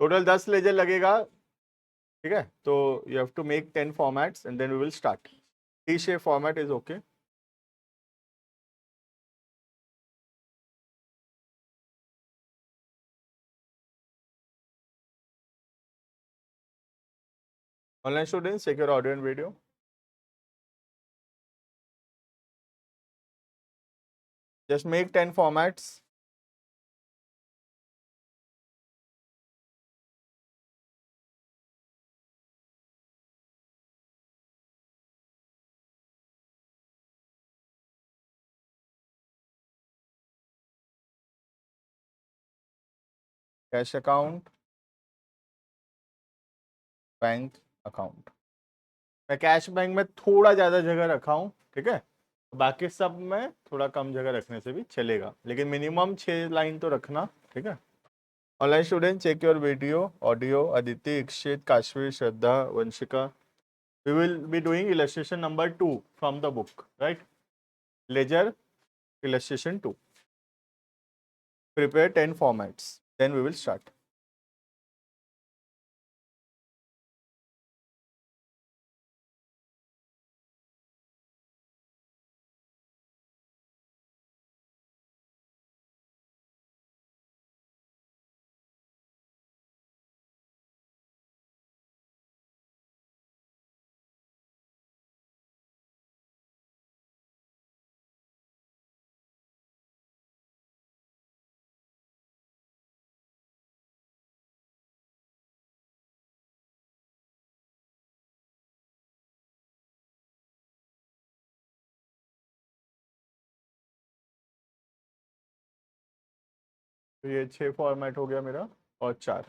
Total 10 laser लगेगा, ठीक है। तो you have to make 10 formats and then we will start. T shape format is okay. Online students, check your audio and video. Just make 10 formats. Cash account, bank account. मैं cash bank में थोड़ा ज़्यादा जगह रखा हूँ, ठीक है। बाकी सब में थोड़ा कम जगह रखने से भी चलेगा, लेकिन मिनिमम 6 लाइन तो रखना, ठीक है। Online student, check your video audio. Aditi, Ikshit, Kashvi, Shraddha, Vanshika. We will be doing illustration number 2 from the book, right. Ledger illustration 2. Prepare 10 formats, then we will start. तो ये 6 फॉर्मेट हो गया मेरा और 4।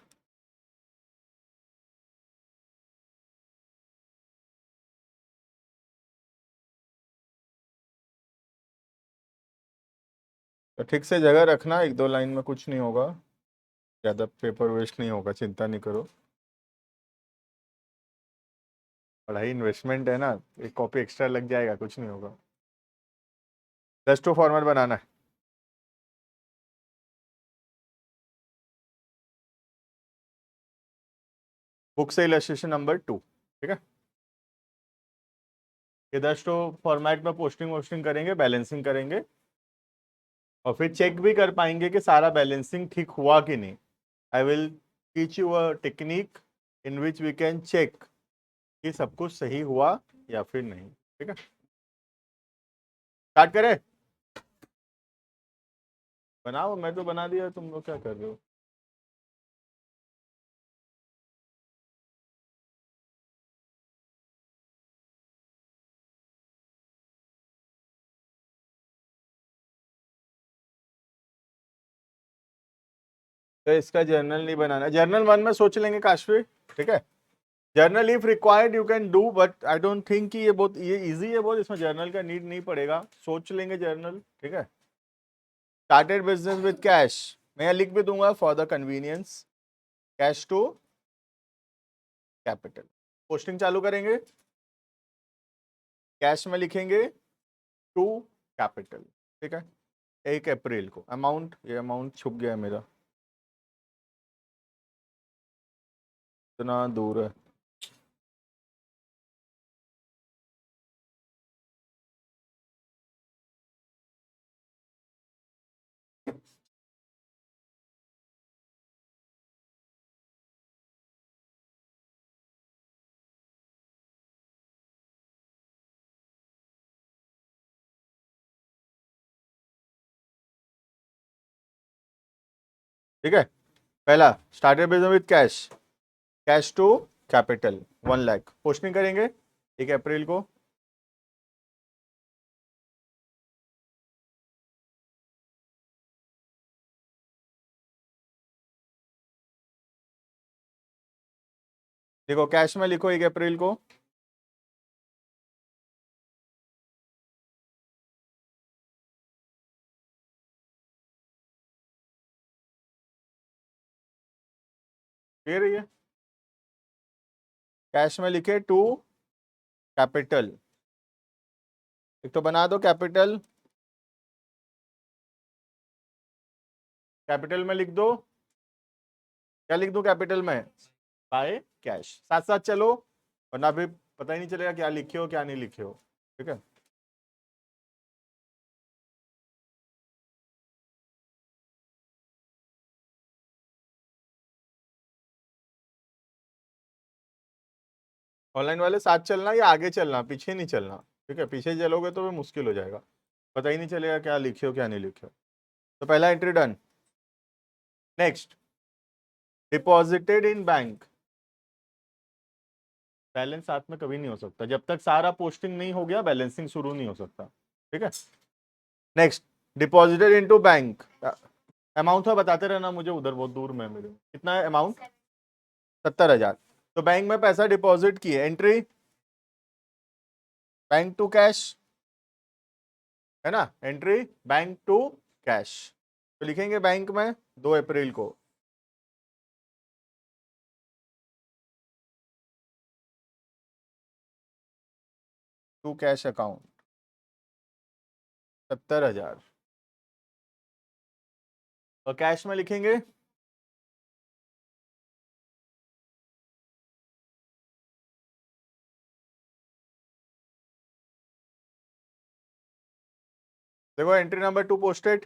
तो ठीक से जगह रखना, 1-2 लाइन में कुछ नहीं होगा, ज़्यादा पेपर वेस्ट नहीं होगा, चिंता नहीं करो। पढ़ाई इन्वेस्टमेंट है ना, एक कॉपी एक्स्ट्रा लग जाएगा, कुछ नहीं होगा। 10 टू फॉर्मेट बनाना है। बुक से इलस्ट्रेशन नंबर 2, ठीक है। ये 10 टू फॉर्मेट में पोस्टिंग वोस्टिंग करेंगे, बैलेंसिंग करेंगे, और फिर चेक भी कर पाएंगे कि सारा बैलेंसिंग ठीक हुआ कि नहीं। I will teach you a technique in which we can check कि सब कुछ सही हुआ या फिर नहीं, ठीक है। स्टार्ट करें। बनाओ, मैं तो बना दिया, तुम लोग क्या कर रहे हो। तो इसका जर्नल नहीं बनाना, जर्नल 1 में सोच लेंगे काशवी, ठीक है। Journal if required you can do, but I don't think कि ये इजी है बहुत, इसमें जर्नल का नीड नहीं पड़ेगा, सोच लेंगे जर्नल, ठीक है। स्टार्टेड बिजनेस विद कैश, मैं लिख भी दूंगा for the convenience. Cash to capital, posting चालू करेंगे, कैश में लिखेंगे टू कैपिटल, ठीक है। 1 अप्रैल को अमाउंट, ये अमाउंट छुप गया है मेरा, इतना दूर है। ठीक है, पहला started business with cash, cash to capital 1 lakh, posting करेंगे 1 अप्रैल को। देखो कैश में लिखो 1 अप्रैल को, क्लियर है ये। कैश में लिखे टू कैपिटल, एक तो बना दो कैपिटल, कैपिटल में लिख दो क्या लिख दूं कैपिटल में? By cash. साथ साथ चलो, वरना अभी पता ही नहीं चलेगा क्या लिखे हो क्या नहीं लिखे हो। ठीक है, ऑनलाइन वाले साथ चलना या आगे चलना, पीछे नहीं चलना। ठीक है, पीछे चलोगे तो फिर मुश्किल हो जाएगा, पता ही नहीं चलेगा क्या लिखे हो क्या नहीं लिखे हो। तो पहला entry done. Next, deposited in bank. Balance साथ में कभी नहीं हो सकता, जब तक सारा पोस्टिंग नहीं हो गया बैलेंसिंग शुरू नहीं हो सकता। ठीक है, next, deposited into bank. Amount है बताते रहना मुझे, उधर बहुत दूर में है मेरे। कितना है अमाउंट? 70,000। तो बैंक में पैसा डिपॉजिट किए, एंट्री बैंक टू कैश, है ना, एंट्री बैंक टू कैश। तो लिखेंगे बैंक में 2 अप्रैल को, टू कैश अकाउंट 70,000। और कैश में लिखेंगे देखो entry number 2 posted,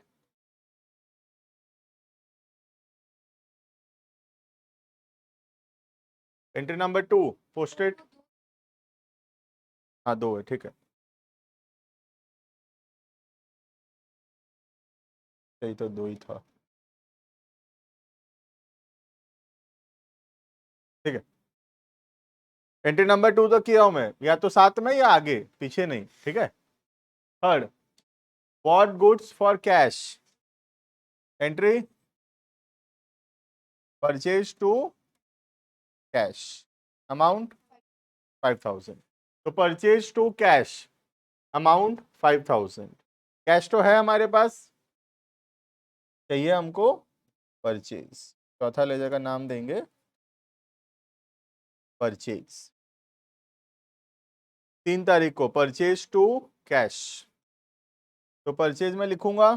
entry number 2 posted. हाँ 2 है, ठीक है, सही तो 2 ही था। ठीक है, एंट्री नंबर 2 तो किया हूं मैं, या तो साथ में या आगे, पीछे नहीं। ठीक है, third, bought goods for cash, entry purchase to cash, amount 5,000। तो purchase to cash, amount 5,000। Cash तो है हमारे पास, चाहिए हमको परचेज। चौथा लेजर का नाम देंगे परचेज। 3 तारीख को परचेज टू कैश, तो परचेज में लिखूंगा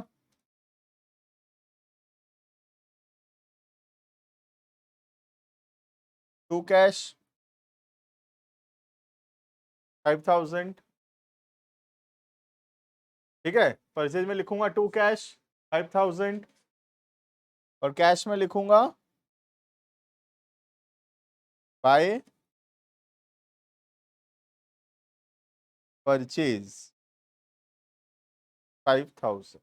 टू कैश 5,000। ठीक है, परचेज में लिखूंगा टू कैश 5,000, और कैश में लिखूंगा बाय परचेज 5,000।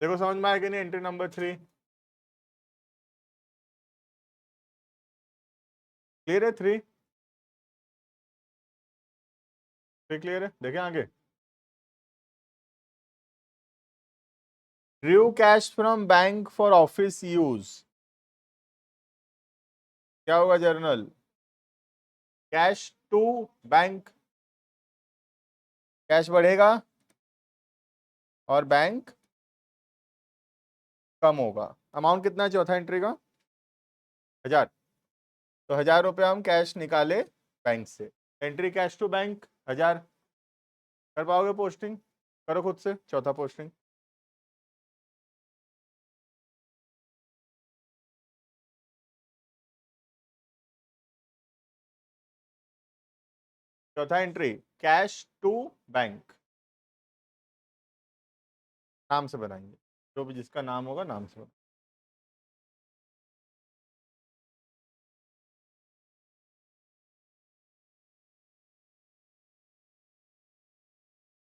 देखो समझ में आएगा नहीं? एंट्री नंबर 3 क्लियर है? 3 क्लियर है? देखें आगे, drew cash from bank for office use. क्या होगा journal? Cash to bank, cash बढ़ेगा और बैंक कम होगा। अमाउंट कितना है चौथा एंट्री का? 1,000। तो 1,000 रुपये हम कैश निकाले बैंक से, एंट्री कैश टू बैंक 1,000। कर पाओगे पोस्टिंग? करो खुद से चौथा पोस्टिंग। चौथा एंट्री कैश टू बैंक, नाम से बनाएंगे, जो भी जिसका नाम होगा नाम से बनाएंगे।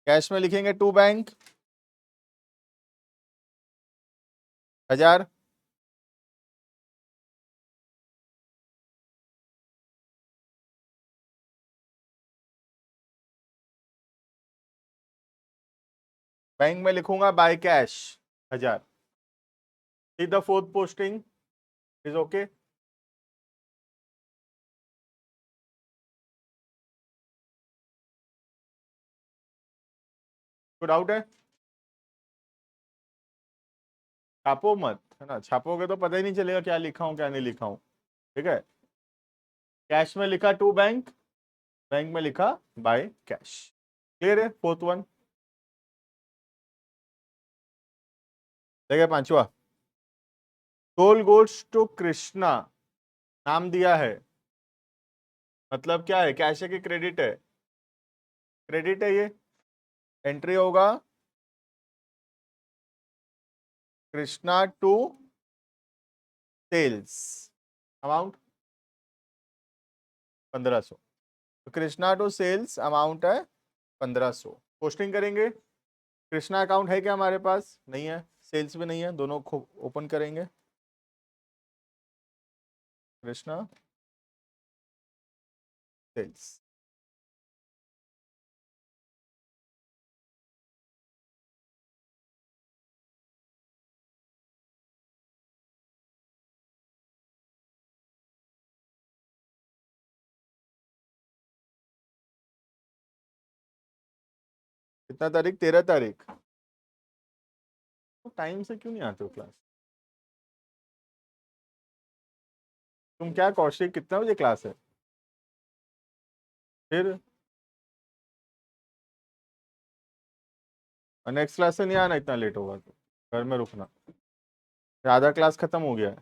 कैश में लिखेंगे टू बैंक 1,000, बैंक में लिखूंगा by cash 1,000। See the fourth posting is okay. कोई डाउट है? छापो मत, है ना, छापोगे तो पता ही नहीं चलेगा क्या लिखा हूं क्या नहीं लिखा हूं। ठीक है, कैश में लिखा टू बैंक, बैंक में लिखा बाय कैश। क्लियर है? Fourth one. देखिए पांचवा, सोल गोड्स टू कृष्णा, नाम दिया है, मतलब क्या है, कैश है कि क्रेडिट है? क्रेडिट है ये। एंट्री होगा कृष्णा टू सेल्स, अमाउंट 1500। तो कृष्णा टू सेल्स अमाउंट है 1500। पोस्टिंग करेंगे। कृष्णा अकाउंट है क्या हमारे पास? नहीं है। सेल्स भी नहीं है, दोनों को ओपन करेंगे। कृष्णा सेल्स, कितना तारीख? 13 तारीख। तो टाइम से क्यों नहीं आते हो क्लास? तुम क्या कौशिक, कितना बजे क्लास है फिर? नेक्स्ट क्लास से नहीं आना, इतना लेट होगा तो घर में रुकना। आधा क्लास खत्म हो गया है,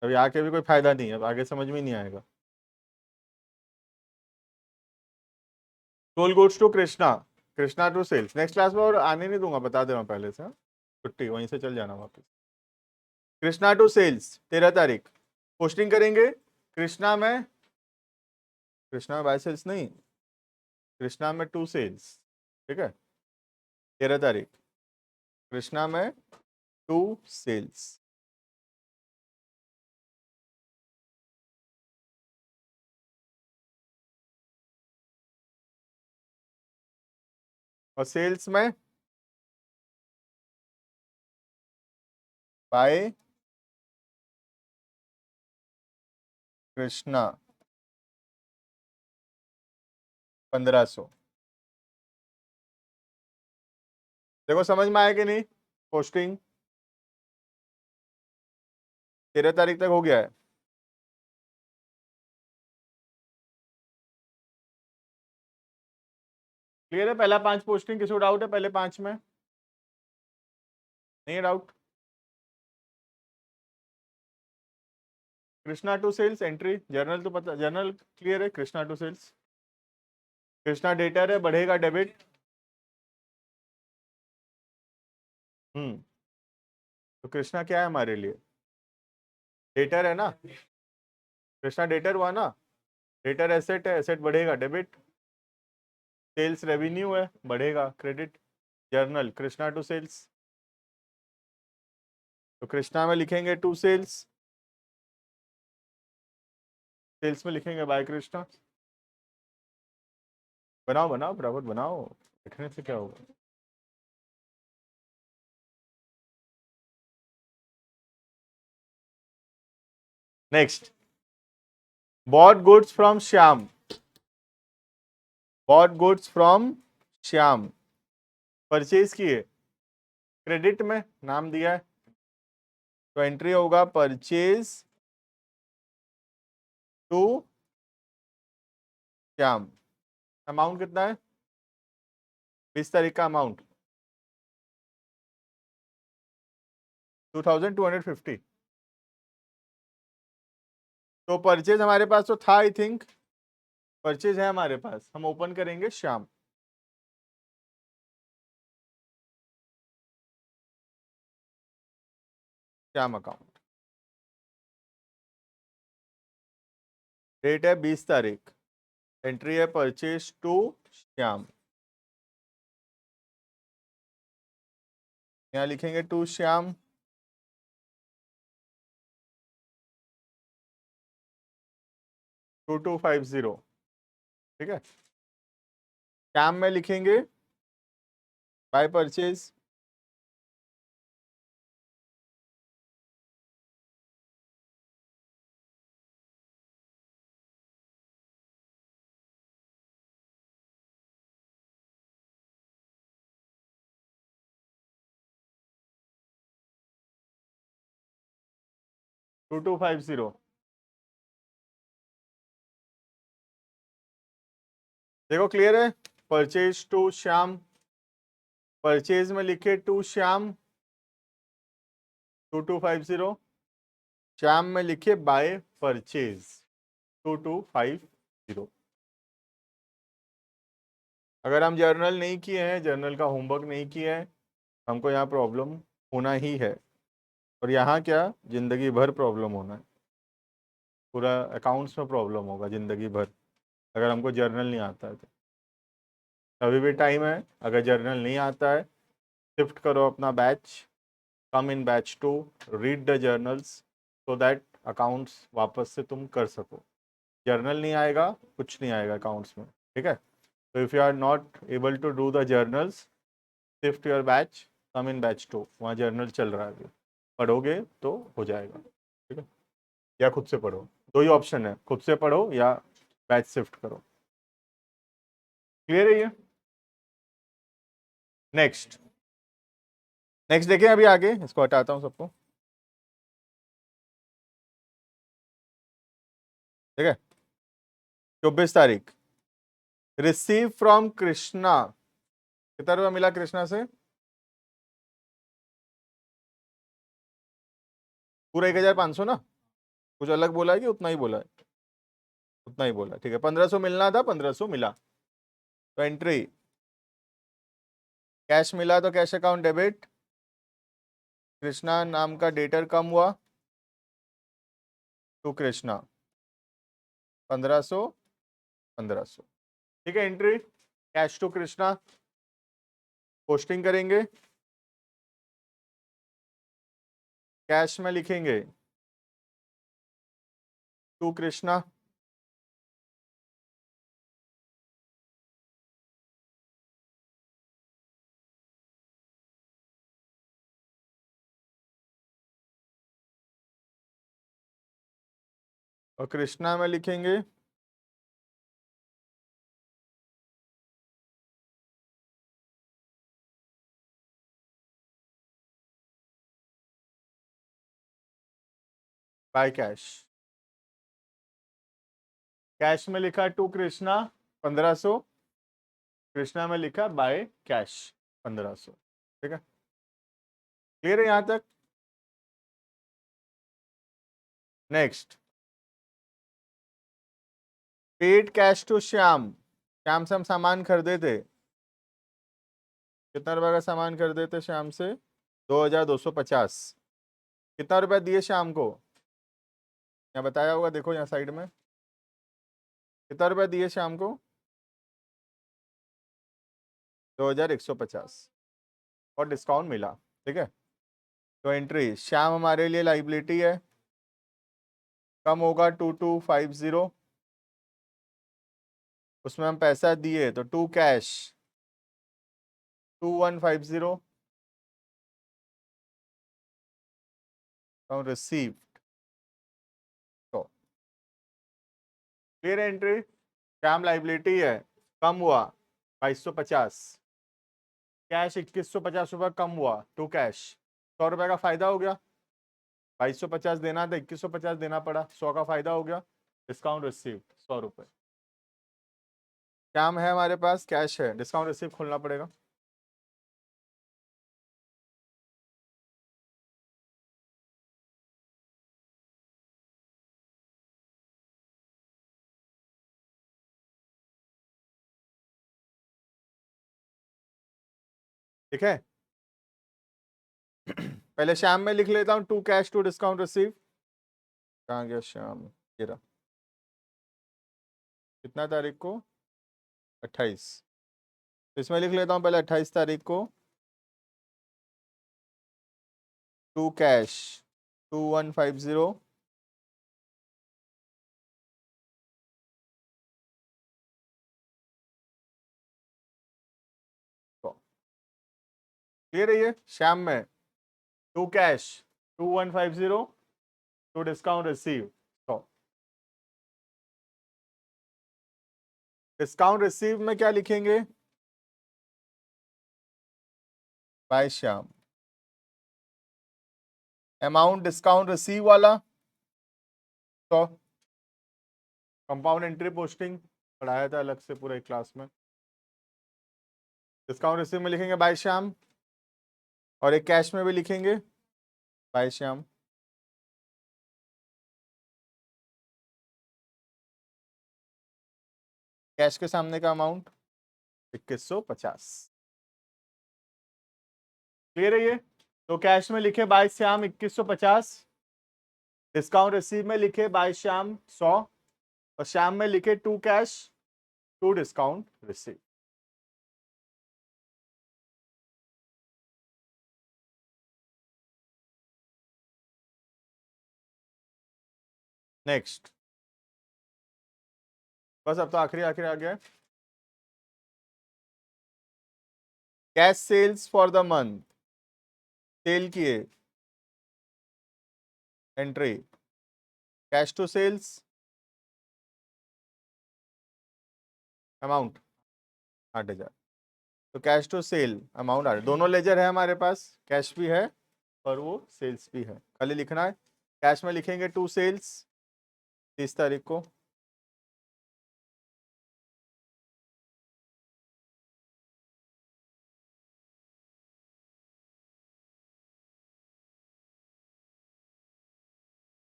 अभी आके भी कोई फायदा नहीं है, अब आगे समझ में नहीं आएगा। Sold goods to Krishna, Krishna to sales. Next class में और आने नहीं दूंगा, बता दे रहा हूँ पहले से, हाँ? छुट्टी, वहीं से चल जाना वापस। कृष्णा टू सेल्स 13 तारीख। पोस्टिंग करेंगे। कृष्णा में, कृष्णा में बाय सेल्स नहीं, कृष्णा में टू सेल्स, ठीक है? 13 तारीख कृष्णा में टू सेल्स। और सेल्स में बाय कृष्णा 1500। देखो समझ में आया कि नहीं? पोस्टिंग 13 तारीख तक हो गया है। क्लियर है? पहला 5 पोस्टिंग, किसी को डाउट है पहले 5 में? नहीं doubt? Krishna to sales entry journal तो पता, जर्नल क्लियर है। Krishna to sales, Krishna debtor है, बढ़ेगा डेबिट। तो कृष्णा क्या है हमारे लिए? डेटर है ना? कृष्णा डेटर हुआ ना? डेटर एसेट है, एसेट बढ़ेगा डेबिट। सेल्स रेवेन्यू है, बढ़ेगा credit. Journal Krishna to sales, तो कृष्णा में लिखेंगे टू सेल्स, सेल्स में लिखेंगे बाय कृष्णा। बनाओ बनाओ बराबर बनाओ, लिखने से क्या होगा? Next, bought goods from Shyam, bought goods from Shyam, purchase किए, क्रेडिट में नाम दिया है, तो एंट्री होगा परचेज टू श्याम। अमाउंट कितना है? 20 तारीख का अमाउंट 2250। तो परचेज हमारे पास तो था, आई थिंक परचेज है हमारे पास, हम ओपन करेंगे श्याम। श्याम अकाउंट, डेट है 20 तारीख, एंट्री है परचेज टू श्याम। यहाँ लिखेंगे टू श्याम, 2250, ठीक है? श्याम में लिखेंगे बाय परचेज, टू 2250। देखो क्लियर है? परचेज टू श्याम, परचेज में लिखे टू श्याम 2250, श्याम में लिखिए बाय परचेज 2250। अगर हम जर्नल नहीं किए हैं, जर्नल का होमवर्क नहीं किए हैं, हमको यहाँ प्रॉब्लम होना ही है। और यहाँ क्या, जिंदगी भर प्रॉब्लम होना है, पूरा अकाउंट्स में प्रॉब्लम होगा जिंदगी भर अगर हमको जर्नल नहीं आता है तो। अभी भी टाइम है, अगर जर्नल नहीं आता है शिफ्ट करो अपना batch, come in batch 2, read the journals so that accounts वापस से तुम कर सको। जर्नल नहीं आएगा, कुछ नहीं आएगा अकाउंट्स में, ठीक है। तो if you are not able to do the journals, shift your batch, come in batch 2, वहाँ जर्नल चल रहा है अभी, पढ़ोगे तो हो जाएगा, ठीक है। या खुद से पढ़ो, दो ही ऑप्शन है, खुद से पढ़ो या बैच शिफ्ट करो। क्लियर है ये? नेक्स्ट नेक्स्ट देखें, अभी आगे इसको हटाता हूँ सबको, ठीक है। 24 तारीख, रिसीव फ्रॉम कृष्णा, कितना रुपया मिला कृष्णा से? पूरा 1500 ना, कुछ अलग बोला है कि उतना ही बोला है? उतना ही बोला, ठीक है। 1500 मिलना था, 1500 मिला, तो एंट्री कैश मिला तो कैश अकाउंट डेबिट, कृष्णा नाम का डेटर कम हुआ टू कृष्णा, 1500 1500, ठीक है। Entry cash to Krishna, posting करेंगे, कैश में लिखेंगे टू कृष्णा, और कृष्णा में लिखेंगे बाय कैश। कैश में लिखा टू कृष्णा 1500, कृष्णा में लिखा बाय कैश 1500, ठीक है। क्लियर है यहां तक? Next, paid cash to Shyam, Shyam से हम सामान खरीदे थे, कितना रुपए का सामान खरीदे थे श्याम से? 2250। कितना रुपया दिए श्याम को, यहाँ बताया होगा, देखो यहाँ साइड में, कितना रुपया दिए श्याम को? 2150, और डिस्काउंट मिला, ठीक है। तो एंट्री, श्याम हमारे लिए लाइबिलिटी है, कम होगा 2250, उसमें हम पैसा दिए तो टू कैश 2150, रिसीव, तो क्लियर एंट्री। श्याम लाइबिलिटी है, कम हुआ 2250, कैश 2150 रुपये कम हुआ टू कैश, 100 रुपये का फायदा हो गया, 2250 देना था, 2150 देना पड़ा, 100 का फायदा हो गया, डिस्काउंट रिसीव 100 रुपये। श्याम है हमारे पास, कैश है, डिस्काउंट रिसीव खोलना पड़ेगा, ठीक है। पहले श्याम में लिख लेता हूँ to cash to discount receive, कहाँ गया श्याम, ये रहा, कितना तारीख को? 28। इसमें लिख लेता हूँ पहले 28 तारीख को टू कैश 2150, क्लियर है ये? श्याम में to cash 2150 to discount receive, तो डिस्काउंट रिसीव में क्या लिखेंगे? By Shyam, amount discount receive वाला, तो कंपाउंड एंट्री पोस्टिंग पढ़ाया था अलग से पूरे क्लास में, डिस्काउंट रिसीव में लिखेंगे बाय श्याम, और एक कैश में भी लिखेंगे बाय श्याम, कैश के सामने का अमाउंट 2150। क्लियर है ये? तो कैश में लिखे बाय श्याम 2150, डिस्काउंट रिसीव में लिखे बाय श्याम 100, और श्याम में लिखे to cash to discount receive. Next, बस अब तो आखिरी आखिरी आ गया। Cash sales for the month, sale किए, entry, cash to sales amount 8000। तो कैश टू सेल अमाउंट 8, दोनों लेजर है हमारे पास, कैश भी है और वो सेल्स भी है। खाली लिखना है, कैश में लिखेंगे टू सेल्स 30 तारीख को,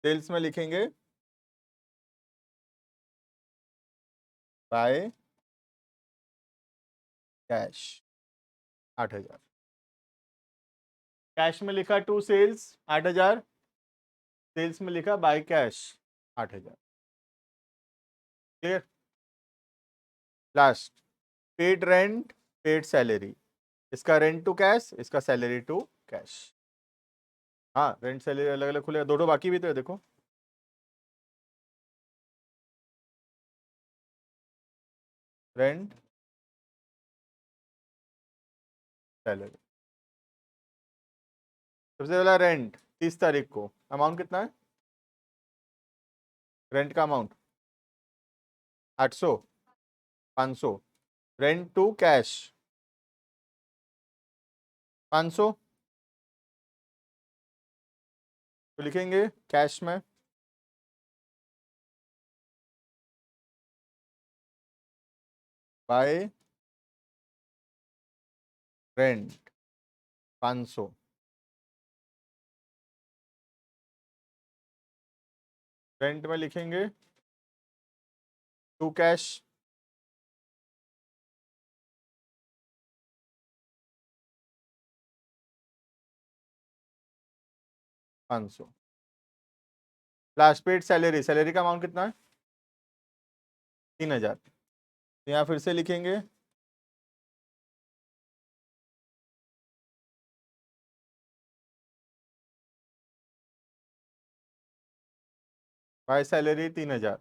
सेल्स में लिखेंगे बाय कैश 8000। कैश में लिखा टू सेल्स 8000, सेल्स में लिखा by cash 8000। Clear? Last, paid rent, paid salary, इसका रेंट टू कैश, इसका सैलरी टू कैश। हाँ, रेंट सैलरी अलग अलग खुलेगा, दो बाकी भी तो है देखो। रेंट सैलरी, सबसे पहला रेंट 30 तारीख को, अमाउंट कितना है रेंट का अमाउंट? 800, 500। रेंट टू कैश 500, तो लिखेंगे कैश में बाय रेंट 500, रेंट में लिखेंगे to cash 500। Last, paid salary, salary का अमाउंट कितना है 3000। तो यहाँ फिर से लिखेंगे बाय सैलरी 3000,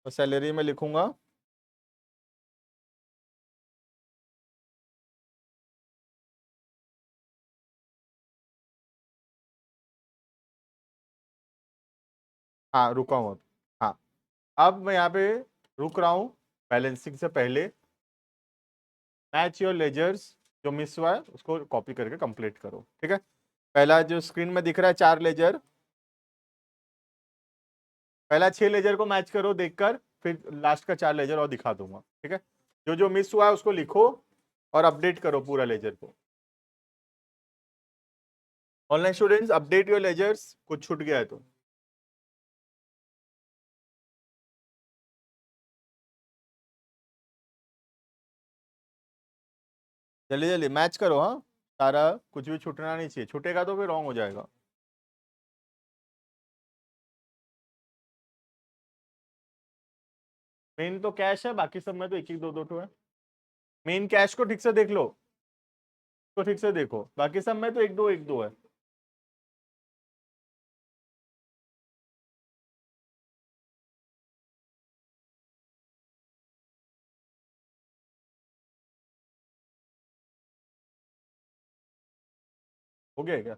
तो सैलरी में लिखूंगा हाँ, रुका हूँ अब। हाँ, अब मैं यहाँ पे रुक रहा हूँ। बैलेंसिंग से पहले मैच योर लेजर्स, जो मिस हुआ है उसको कॉपी करके कंप्लीट करो, ठीक है? पहला जो स्क्रीन में दिख रहा है 4 लेजर, पहला 6 लेजर को मैच करो देखकर, फिर लास्ट का 4 लेजर और दिखा दूंगा, ठीक है? जो जो मिस हुआ है उसको लिखो और अपडेट करो पूरा लेजर को। Online students, update your ledgers, कुछ छूट गया है तो। जल्दी जल्दी मैच करो, हाँ, सारा कुछ भी छूटना नहीं चाहिए, छूटेगा तो फिर रॉन्ग हो जाएगा। मेन तो कैश है, बाकी सब में तो एक एक दो दो ठो है। मेन कैश को ठीक से देख लो, तो ठीक से देखो, बाकी सब में तो एक दो है। हो गया क्या?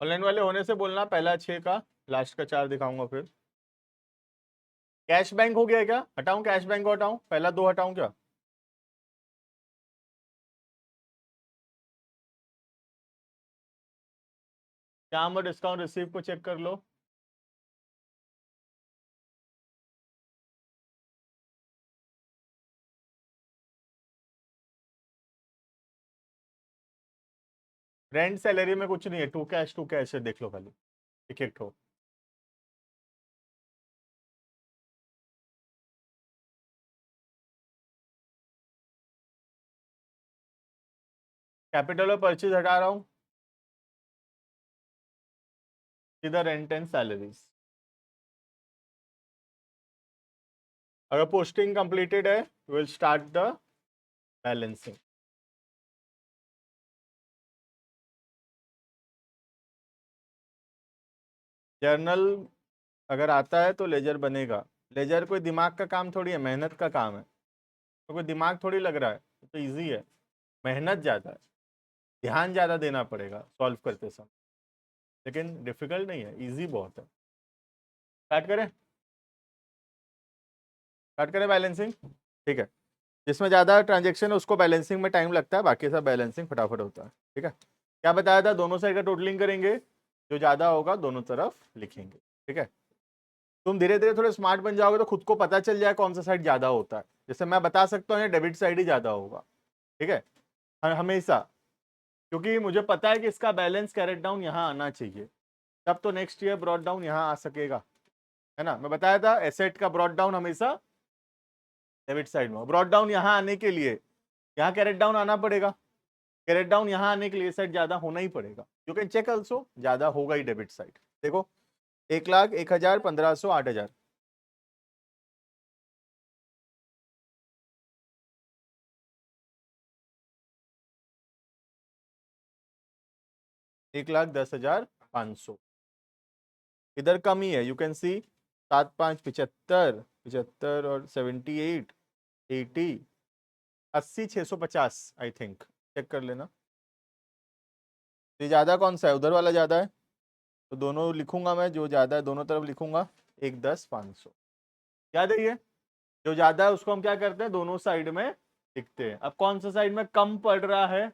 ऑनलाइन वाले होने से बोलना, पहला 6 का, लास्ट का 4 दिखाऊंगा फिर। कैश बैंक हो गया क्या? हटाऊं कैश बैंक को? हटाऊं पहला 2 हटाऊं क्या? शाम और डिस्काउंट रिसीव को चेक कर लो। रेंट सैलरी में कुछ नहीं है, टू कैश है, देख लो खाली एक एक ठो। कैपिटल और परचेज हटा रहा हूँ, इधर रेंट एंड सैलरीज। अगर पोस्टिंग कंप्लीटेड है, will start the balancing. Journal अगर आता है तो लेजर बनेगा। लेजर कोई दिमाग का काम थोड़ी है, मेहनत का काम है। तो कोई दिमाग थोड़ी लग रहा है, तो इजी है। मेहनत ज़्यादा है, ध्यान ज़्यादा देना पड़ेगा सॉल्व करते समय, लेकिन डिफिकल्ट नहीं है, इजी बहुत है। स्टार्ट करें? स्टार्ट करें बैलेंसिंग? ठीक है। जिसमें ज़्यादा ट्रांजेक्शन है उसको बैलेंसिंग में टाइम लगता है, बाकी सब बैलेंसिंग फटाफट होता है। ठीक है, क्या बताया था? दोनों साइड का टोटलिंग करेंगे, जो ज़्यादा होगा दोनों तरफ लिखेंगे। ठीक है, तुम धीरे धीरे थोड़े स्मार्ट बन जाओगे तो खुद को पता चल जाए कौन सा साइड ज़्यादा होता है। जैसे मैं बता सकता हूँ डेबिट साइड ही ज़्यादा होगा। ठीक है, हमेशा, क्योंकि मुझे पता है कि इसका बैलेंस कैरेट डाउन यहाँ आना चाहिए, तब तो नेक्स्ट ईयर ब्रॉड डाउन यहाँ आ सकेगा। है ना, मैं बताया था एसेट का ब्रॉड डाउन हमेशा डेबिट साइड में। ब्रॉड डाउन यहाँ आने के लिए यहाँ कैरेट डाउन आना पड़ेगा, कैरेट डाउन यहाँ आने के लिए साइड ज्यादा होना ही पड़ेगा। यू कैन चेक ऑल्सो, ज्यादा होगा ही डेबिट साइड। देखो 1,00,000, 1,000, 1,500, 8,000। 1,10,500 इधर कम ही है, यू कैन सी। 7,5,75, 75 और 78, 80, 80, 650 आई थिंक। चेक कर लेना। तो ज्यादा कौन सा है? उधर वाला ज्यादा है, तो दोनों लिखूंगा मैं, जो ज्यादा है दोनों तरफ लिखूंगा। 1,10,500 याद है ये। जो ज्यादा है उसको हम क्या करते हैं, दोनों साइड में लिखते हैं। अब कौन सा साइड में कम पड़ रहा है?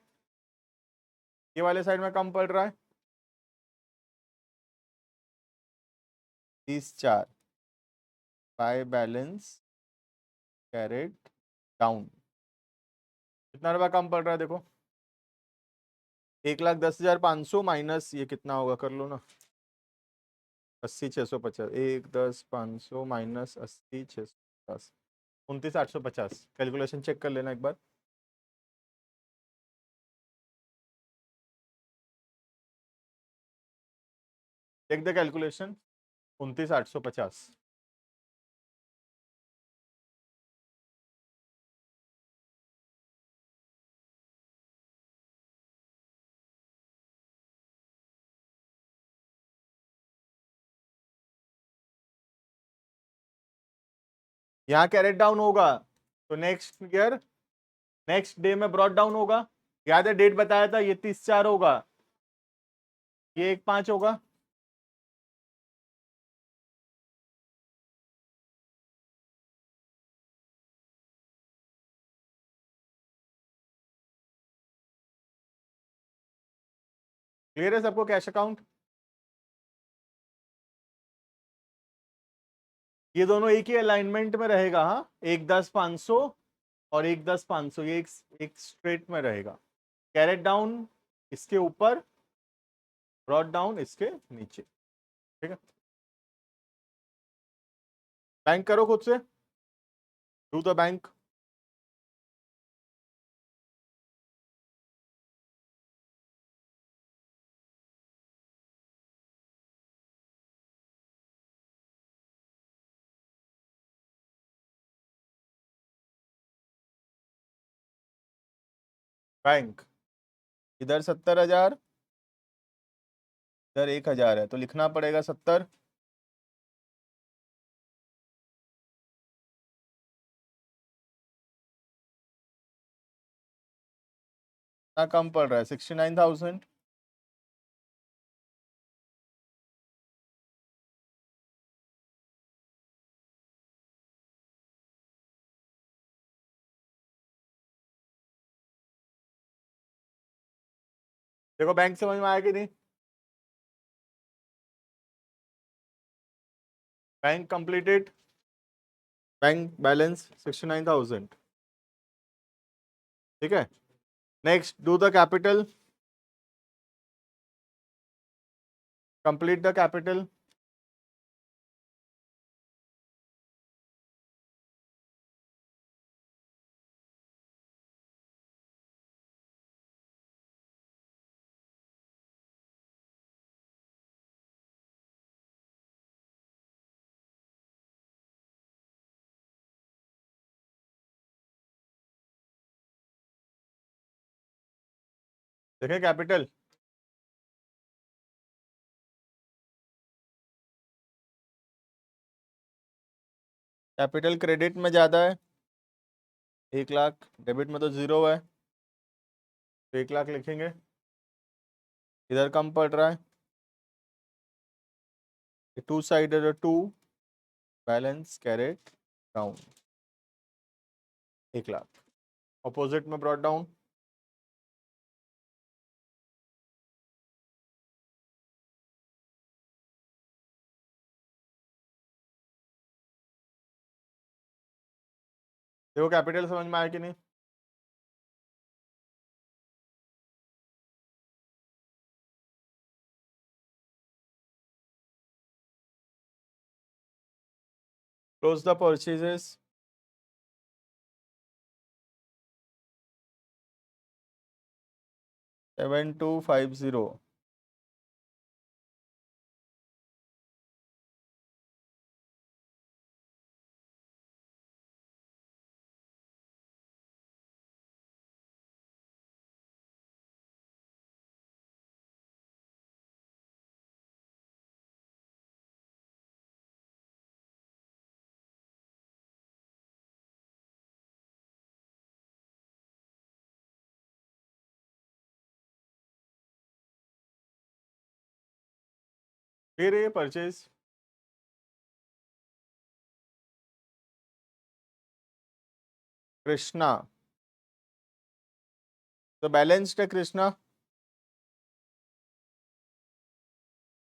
ये वाले साइड में कम पड़ रहा है। 30,4 बाय बैलेंस कैरेट डाउन, कितना रुपया कम पड़ रहा है देखो। 1,10,500 माइनस ये कितना होगा, कर लो ना। 80,650, 1,10,500 माइनस 80,650, 29,850। कैलकुलेशन चेक कर लेना एक बार। Check the calculation. 29,850। यहाँ कैरेट डाउन होगा तो नेक्स्ट ईयर, नेक्स्ट डे में ब्रॉड डाउन होगा। याद है डेट बताया था, ये 30/4 होगा, ये 1/5 होगा। क्लियर है सबको कैश अकाउंट? ये दोनों एक ही अलाइनमेंट में रहेगा। हाँ, 1,10,500 और 1,10,500, ये एक स्ट्रेट में रहेगा। कैरेट डाउन इसके ऊपर, ब्रॉड डाउन इसके नीचे। ठीक है, बैंक करो खुद से, डू द बैंक। बैंक इधर 70,000, इधर 1,000 है, तो लिखना पड़ेगा 70। ना कम पड़ रहा है, 69,000। देखो बैंक समझ में आया कि नहीं? Bank completed, bank balance 69,000। ठीक है, next do the capital, complete the capital. देखें कैपिटल, कैपिटल क्रेडिट में ज्यादा है 1 लाख, डेबिट में तो 0 है तो 1 लाख लिखेंगे। इधर कम पड़ रहा है, two sided 2, balance carried down 1 lakh. Opposite में ब्रॉट डाउन, देखो कैपिटल समझ में आया कि नहीं? Close the purchases, 7250। फिर ये परचेज, कृष्णा, तो बैलेंस्ड है कृष्णा,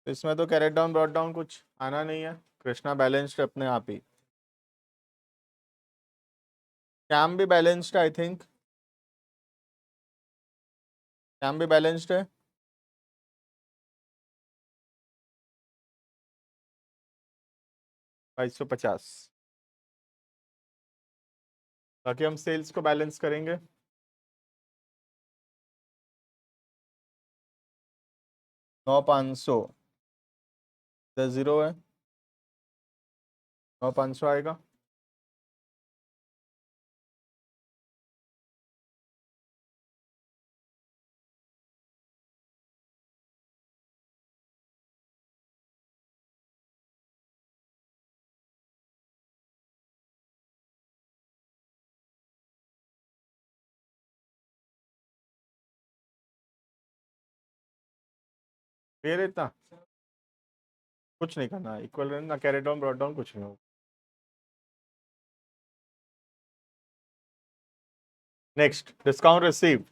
तो इसमें तो कैरेट डाउन ब्रॉट डाउन कुछ आना नहीं है, कृष्णा बैलेंस्ड अपने आप ही। कैम भी बैलेंस्ड आई थिंक, कैम भी बैलेंस्ड है। 2250। बाकी हम सेल्स को बैलेंस करेंगे। 9,500, 0 है, 9,500 आएगा। फिर इतना कुछ नहीं करना, इक्वल ना कैरेट डाउन ब्रॉट डाउन कुछ नहीं होगा। नेक्स्ट डिस्काउंट रिसीव्ड,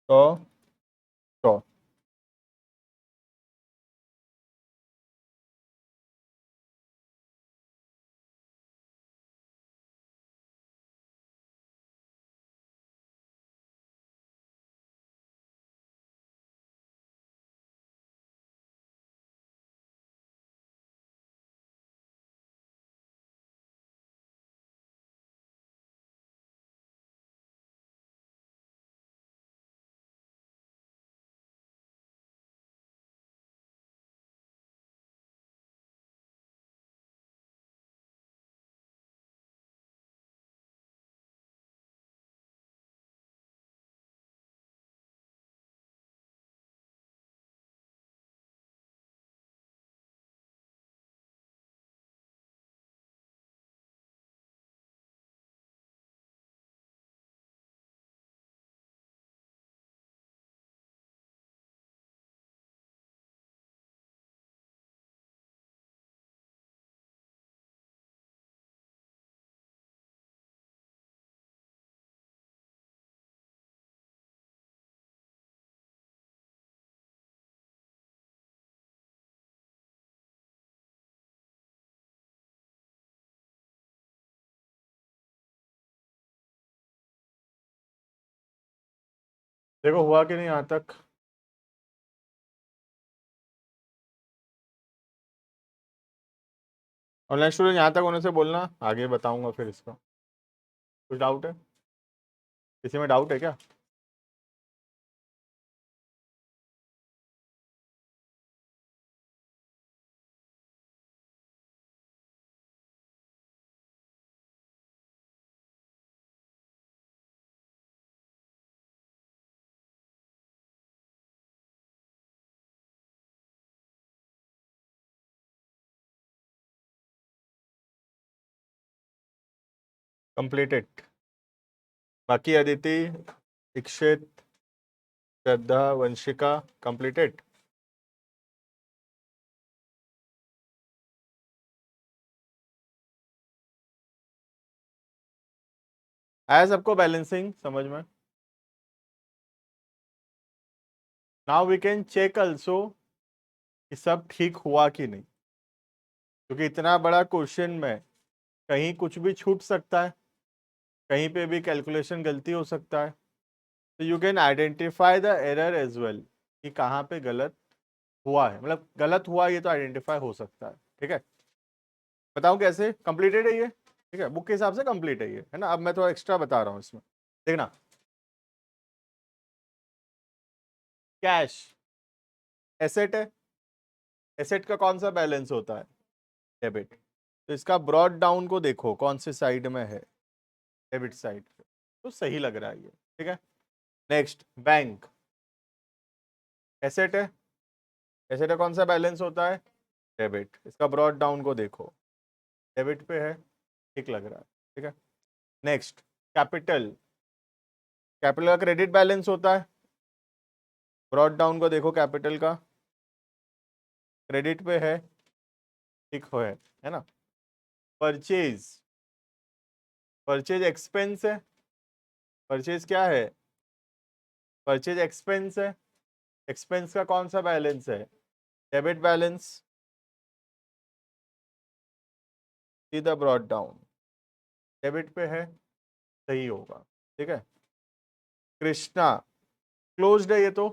तो 100। देखो हुआ कि नहीं यहाँ तक? ऑनलाइन स्टूडेंट यहाँ तक होने से बोलना, आगे बताऊंगा फिर इसका। कुछ डाउट है? किसी में डाउट है क्या? कंप्लीटेड। बाकी अदिति, दीक्षित, श्रद्धा, वंशिका, कंप्लीटेड। आया सबको बैलेंसिंग समझ में? Now we can check also कि सब ठीक हुआ कि नहीं, क्योंकि इतना बड़ा क्वेश्चन में कहीं कुछ भी छूट सकता है, कहीं पे भी कैलकुलेशन गलती हो सकता है। तो you can identify the error as well, कि कहाँ पे गलत हुआ है, मतलब गलत हुआ ये तो आइडेंटिफाई हो सकता है। ठीक है, बताऊं कैसे? कंप्लीटेड है ये, ठीक है, बुक के हिसाब से कंप्लीट है ना। अब मैं थोड़ा एक्स्ट्रा बता रहा हूँ इसमें, देखना। कैश एसेट है, एसेट का कौन सा बैलेंस होता है? डेबिट। तो इसका ब्रॉड डाउन को देखो कौन से साइड में है, डेबिट साइड पे, तो सही लग रहा है ये। ठीक है, नेक्स्ट बैंक एसेट है, एसेट का कौन सा बैलेंस होता है? डेबिट। इसका ब्रॉड डाउन को देखो, डेबिट पे है, ठीक लग रहा है। ठीक है, नेक्स्ट कैपिटल, कैपिटल का क्रेडिट बैलेंस होता है, ब्रॉड डाउन को देखो कैपिटल का, क्रेडिट पे है, ठीक है ना। परचेज, परचेज एक्सपेंस है, परचेज क्या है? परचेज एक्सपेंस है, एक्सपेंस का कौन सा बैलेंस है? Debit balance. सीधा ब्रॉड डाउन, डेबिट पे है, सही होगा। ठीक है, कृष्णा क्लोज्ड है ये तो,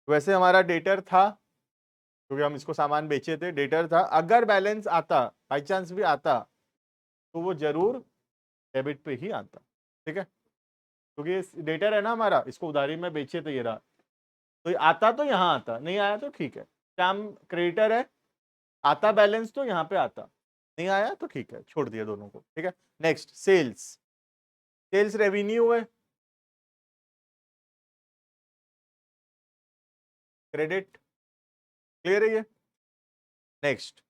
वैसे हमारा डेटर था क्योंकि हम इसको सामान बेचे थे, डेटर था। अगर बैलेंस आता, बाई चांस भी आता, तो वो जरूर डेबिट पे ही आता। ठीक है, क्योंकि ये डेटर है ना हमारा, इसको उधारी में बेचे थे, ये रहा। तो ये आता तो यहाँ आता, नहीं आया तो ठीक है, काम क्रेडिटर है, आता बैलेंस तो यहाँ पे आता, नहीं आया तो ठीक है, छोड़ दिया दोनों को। ठीक है, नेक्स्ट सेल्स, सेल्स रेवेन्यू है, क्रेडिट, क्लियर है ये। नेक्स्ट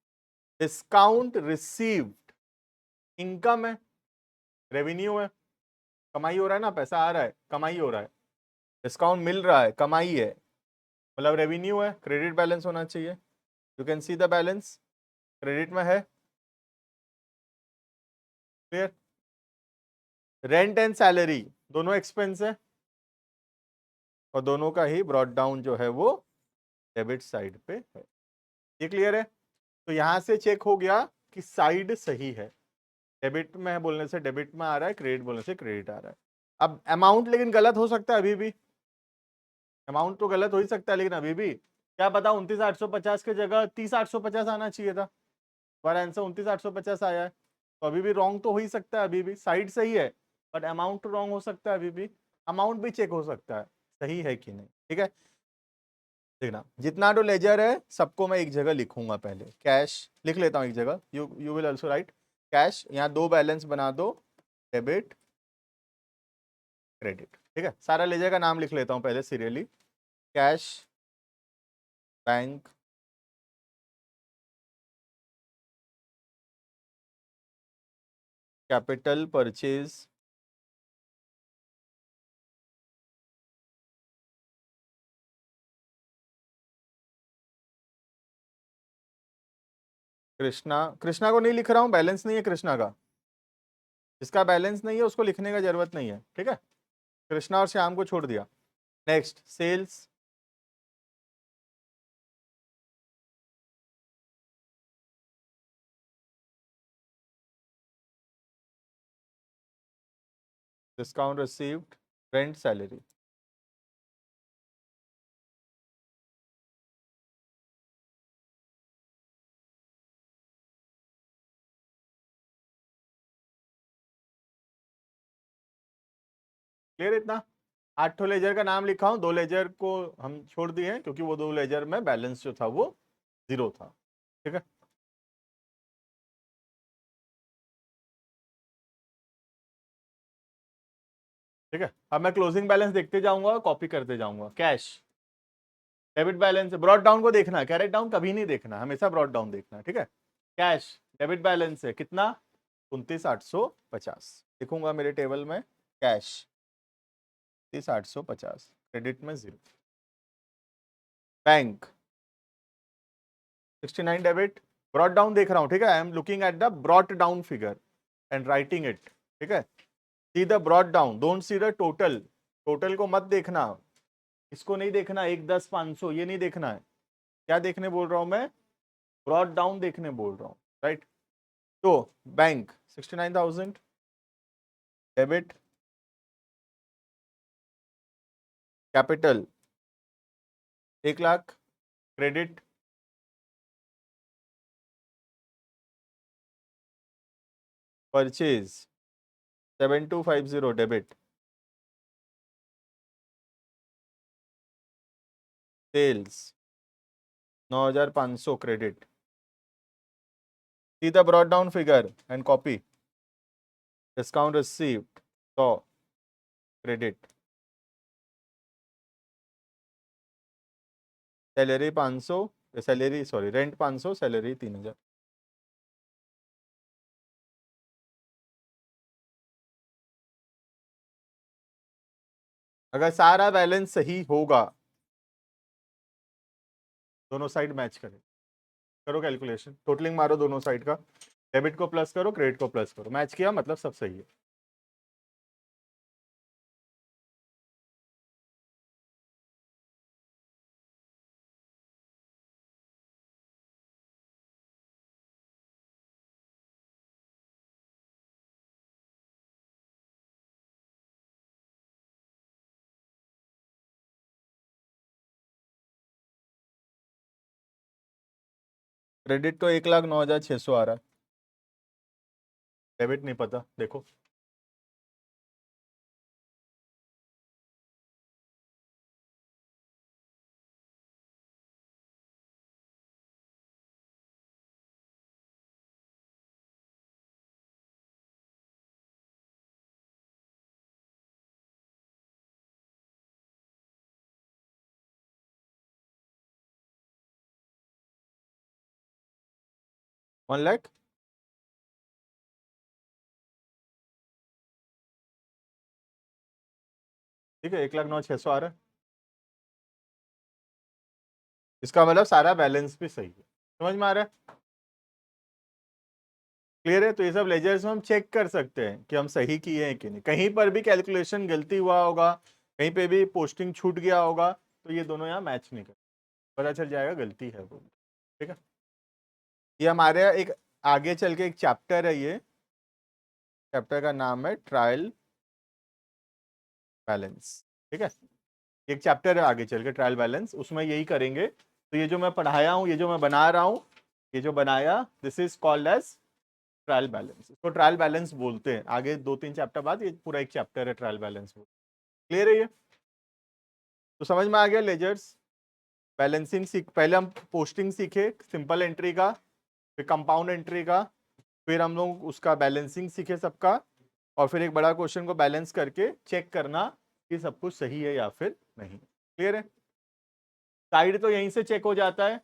डिस्काउंट रिसीव्ड, इनकम है, रेवेन्यू है, कमाई हो रहा है ना, पैसा आ रहा है, कमाई हो रहा है, डिस्काउंट मिल रहा है, कमाई है, मतलब रेवेन्यू है, क्रेडिट बैलेंस होना चाहिए। You can see the balance, credit में है, क्लियर। रेंट एंड सैलरी दोनों एक्सपेंस है, और दोनों का ही ब्रॉड डाउन जो है वो डेबिट साइड पे है। ये क्लियर है? तो यहां से चेक हो गया कि साइड सही है, डेबिट में है बोलने से डेबिट में आ रहा है, क्रेडिट बोलने से क्रेडिट आ रहा है। अब अमाउंट लेकिन गलत हो सकता है अभी भी, अमाउंट तो गलत हो ही सकता है, लेकिन अभी भी क्या पता 29,850 की जगह 30,850 आना चाहिए था, हमारा आंसर 29,850 आया है। तो अभी भी रॉन्ग तो हो ही सकता है, अभी भी साइड सही है, बट अमाउंट तो रॉन्ग हो सकता है अभी भी, अमाउंट भी चेक हो सकता है सही है कि नहीं। ठीक है, देखना जितना तो लेजर है सबको मैं एक जगह लिखूंगा, पहले कैश लिख लेता हूँ एक जगह, you you will also right cash, यहाँ दो बैलेंस बना दो, डेबिट क्रेडिट। ठीक है, सारा लेजर का नाम लिख लेता हूँ पहले serially, cash, bank, capital, purchase, Krishna, Krishna को नहीं लिख रहा हूँ, बैलेंस नहीं है कृष्णा का, जिसका बैलेंस नहीं है उसको लिखने का जरूरत नहीं है। ठीक है, कृष्णा और श्याम को छोड़ दिया। Next sales, discount received, rent, salary. Clear इतना? 8 लेजर का नाम लिखा हूं, 2 लेजर को हम छोड़ दिए हैं क्योंकि वो 2 लेजर में बैलेंस जो था वो 0 था। ठीक है, ठीक है। अब मैं क्लोजिंग बैलेंस देखते जाऊंगा, कॉपी करते जाऊंगा। Cash debit balance, brought down को देखना है, कैरेट डाउन कभी नहीं देखना, हमेशा ब्रॉड डाउन देखना है। ठीक है, कैश डेबिट बैलेंस है कितना? 29,850 लिखूंगा मेरे टेबल में। कैश 29,850, क्रेडिट में 0। बैंक 69 डेबिट, ब्रॉड डाउन देख रहा हूं। ठीक है, I am looking at the brought down figure and writing it. ठीक है, see the brought down, don't see the total. Total को मत देखना, इसको नहीं देखना, 1, 10, 500 ये नहीं देखना है। क्या देखने बोल रहा हूं मैं? ब्रॉड डाउन देखने बोल रहा हूं, राइट? तो bank 69,000 debit, capital 1,00,000 credit, purchase 7250 debit, sales 9,500 credit. See the brought down figure and copy. Discount received 100 credit, salary 500, salary sorry rent 500, salary 3,000। अगर सारा बैलेंस सही होगा, दोनों साइड मैच करें, करो कैलकुलेशन, टोटलिंग मारो दोनों साइड का, डेबिट को प्लस करो, क्रेडिट को प्लस करो, मैच किया मतलब सब सही है। क्रेडिट तो 1,09,600 आ रहा है, डेबिट नहीं पता, देखो। वन लैख, ठीक है, 1,09,600 आ रहा है। इसका मतलब सारा बैलेंस भी सही है, समझ में आ रहा है? क्लियर है? तो ये सब लेजर्स में हम चेक कर सकते हैं कि हम सही किए हैं कि नहीं। कहीं पर भी कैलकुलेशन गलती हुआ होगा, कहीं पे भी पोस्टिंग छूट गया होगा, तो ये दोनों यहाँ मैच नहीं कर, पता चल जाएगा गलती है वो। ठीक है, ये हमारे एक आगे चल के एक चैप्टर है, ये चैप्टर का नाम है ट्रायल बैलेंस। ठीक है, एक चैप्टर है आगे चल के ट्रायल बैलेंस, उसमें यही करेंगे। तो ये जो मैं पढ़ाया हूँ, ये जो मैं बना रहा हूँ, ये जो बनाया, this is called as trial balance. इसको ट्रायल बैलेंस बोलते हैं। आगे 2-3 चैप्टर बाद ये पूरा एक चैप्टर है ट्रायल बैलेंस। क्लियर है ये? तो समझ में आ गया लेजर्स बैलेंसिंग सीख, पहले हम पोस्टिंग सीखे सिंपल एंट्री का, फिर कंपाउंड एंट्री का, फिर हम लोग उसका बैलेंसिंग सीखे सबका, और फिर एक बड़ा क्वेश्चन को बैलेंस करके चेक करना कि सब कुछ सही है या फिर नहीं। क्लियर है? साइड तो यहीं से चेक हो जाता है,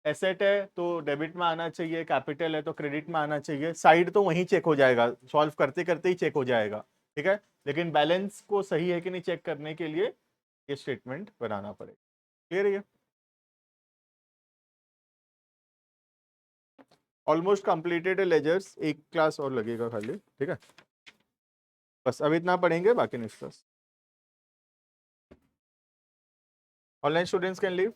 एसेट है तो डेबिट में आना चाहिए, कैपिटल है तो क्रेडिट में आना चाहिए, साइड तो वहीं चेक हो जाएगा, सॉल्व करते करते ही चेक हो जाएगा। ठीक है, लेकिन बैलेंस को सही है कि नहीं चेक करने के लिए ये स्टेटमेंट बनाना पड़ेगा। क्लियर है? ऑलमोस्ट कंप्लीटेड है लेजर्स, एक क्लास और लगेगा खाली। ठीक है, बस अभी इतना पढ़ेंगे, बाकी next class. Online students can leave.